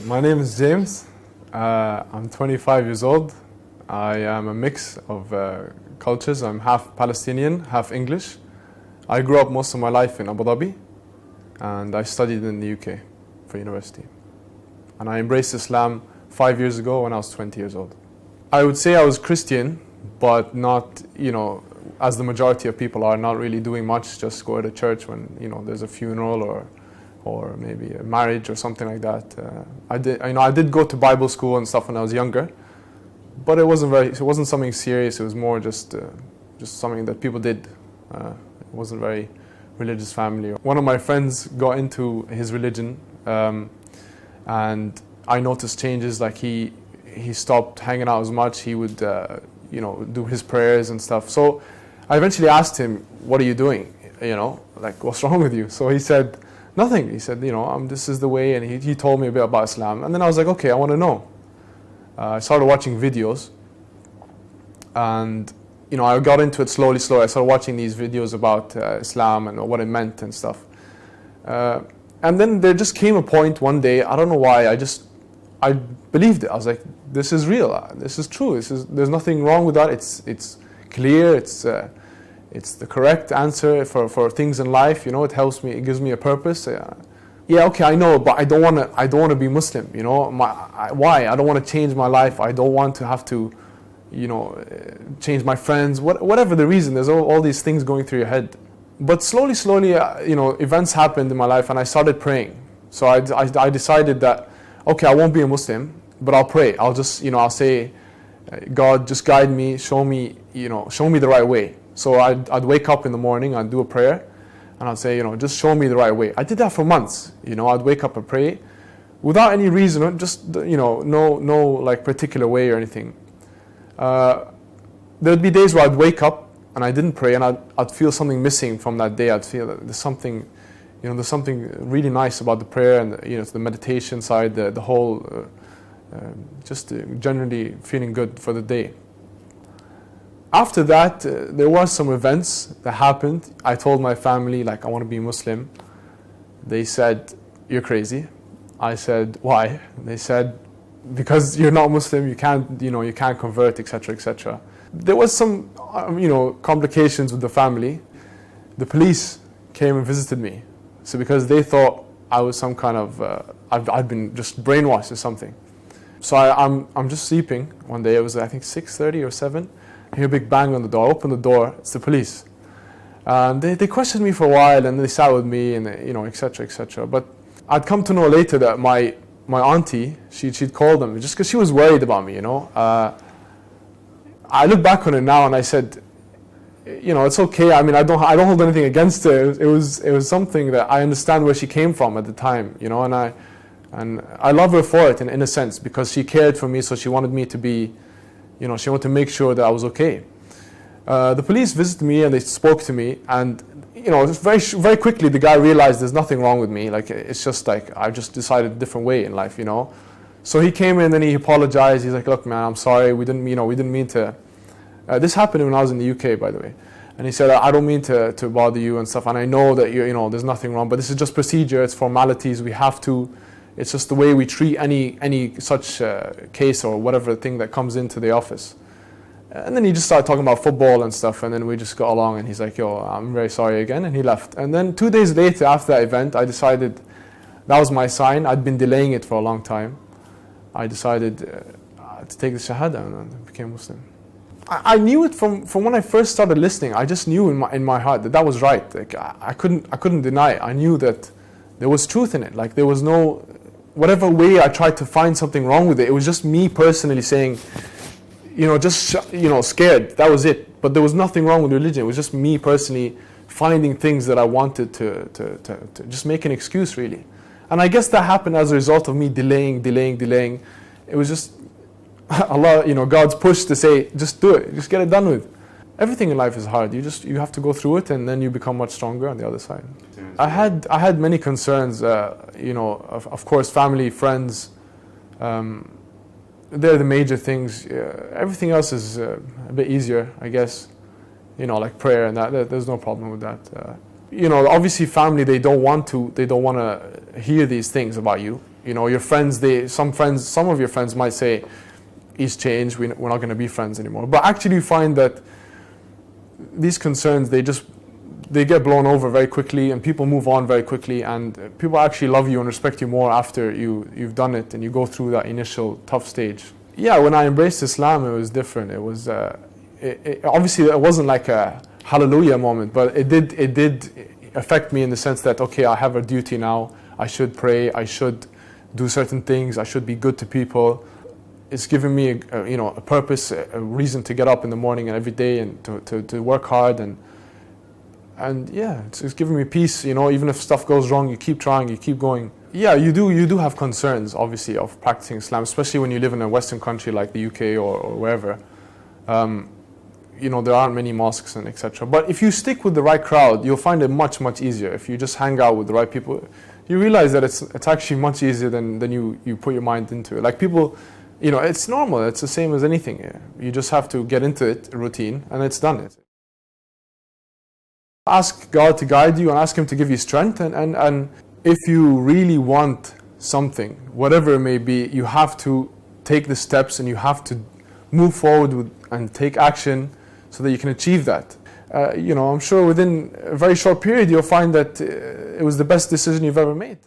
My name is James. I'm 25 years old. I am a mix of cultures. I'm half Palestinian, half English. I grew up most of my life in Abu Dhabi, and I studied in the UK for university. And I embraced Islam 5 years ago when I was 20 years old. I would say I was Christian, but not, as the majority of people are, not really doing much, just go to church when, there's a funeral or maybe a marriage or something like that. I did go to Bible school and stuff when I was younger, but it wasn't something serious. It was more just something that people did. It wasn't very religious family. One of my friends got into his religion, and I noticed changes. Like he stopped hanging out as much. He would do his prayers and stuff. So I eventually asked him, "What are you doing? Like what's wrong with you?" So he said, "Nothing." He said, "This is the way," and he told me a bit about Islam. And then I was like, okay, I want to know. I started watching videos, and I got into it slowly. I started watching these videos about Islam and what it meant and stuff. And then there just came a point one day, I don't know why, I believed it. I was like, this is real, this is true, there's nothing wrong with that, it's clear, it's the correct answer for things in life, it helps me, it gives me a purpose. Yeah, okay, I know, but I don't want to be Muslim, why? I don't want to change my life, I don't want to have to, change my friends, whatever the reason, there's all these things going through your head. But slowly, events happened in my life and I started praying. So I decided that, okay, I won't be a Muslim, but I'll pray. I'll just, I'll say, God, just guide me, show me the right way. So I'd wake up in the morning, I'd do a prayer, and I'd say, just show me the right way. I did that for months. I'd wake up and pray without any reason, just, no like particular way or anything. There'd be days where I'd wake up and I didn't pray, and I'd feel something missing from that day. I'd feel that there's something really nice about the prayer and the meditation side, the whole, just generally feeling good for the day. After that, there were some events that happened. I told my family, like, I want to be Muslim. They said, "You're crazy." I said, "Why?" They said, "Because you're not Muslim, you can't convert, etc., etc." There was some, complications with the family. The police came and visited me. So because they thought I was some kind of, I'd been just brainwashed or something. So I'm just sleeping one day. It was I think 6:30 or 7. I hear a big bang on the door. I open the door. It's the police. They questioned me for a while, and they sat with me, and etc., etc. But I'd come to know later that my auntie, she'd called them just because she was worried about me. I look back on it now and I said, it's okay. I mean, I don't hold anything against her. It was something that I understand where she came from at the time, and I love her for it in a sense, because she cared for me, so she wanted me to be, she wanted to make sure that I was okay. The police visited me and they spoke to me, and very very quickly the guy realized there's nothing wrong with me. Like, it's just like I've just decided a different way in life, So he came in and he apologized. He's like, "Look, man, I'm sorry. We didn't mean to." This happened when I was in the UK, by the way. And he said, "I don't mean to bother you and stuff. And I know that there's nothing wrong, but this is just procedure. It's formalities. We have to. It's just the way we treat any such case or whatever thing that comes into the office." And then he just started talking about football and stuff. And then we just got along. And he's like, "Yo, I'm very sorry again." And he left. And then 2 days later, after that event, I decided that was my sign. I'd been delaying it for a long time. I decided to take the Shahada, and I became Muslim. I knew it from when I first started listening. I just knew in my heart that was right. Like, I couldn't deny it. I knew that there was truth in it. Like, there was no, whatever way I tried to find something wrong with it, it was just me personally saying, scared. That was it. But there was nothing wrong with religion. It was just me personally finding things that I wanted to just make an excuse, really. And I guess that happened as a result of me delaying. It was just Allah, God's push to say, just do it, just get it done with. Everything in life is hard. You have to go through it, and then you become much stronger on the other side. I had many concerns. Of course, family, friends. They're the major things. Everything else is a bit easier, I guess. Like prayer and that. There's no problem with that. Obviously family, they don't want to hear these things about you. You know, your friends, some of your friends might say, he's changed, we're not going to be friends anymore. But actually you find that these concerns, they get blown over very quickly, and people move on very quickly, and people actually love you and respect you more after you've done it and you go through that initial tough stage. Yeah, when I embraced Islam, it was different. It was obviously it wasn't like a hallelujah moment, but it did affect me in the sense that, okay, I have a duty now. I should pray. I should do certain things. I should be good to people. It's given me a purpose, a reason to get up in the morning and every day and to work hard, and yeah, it's given me peace. You know, even if stuff goes wrong, you keep trying, you keep going. Yeah, you do have concerns, obviously, of practicing Islam, especially when you live in a Western country like the UK or wherever. There aren't many mosques and etc. But if you stick with the right crowd, you'll find it much, much easier. If you just hang out with the right people, you realize that it's actually much easier than you put your mind into it. Like people, it's normal. It's the same as anything. You just have to get into it, a routine, and it's done. Ask God to guide you and ask Him to give you strength. And if you really want something, whatever it may be, you have to take the steps and you have to move forward and take action so that you can achieve that. I'm sure within a very short period you'll find that it was the best decision you've ever made.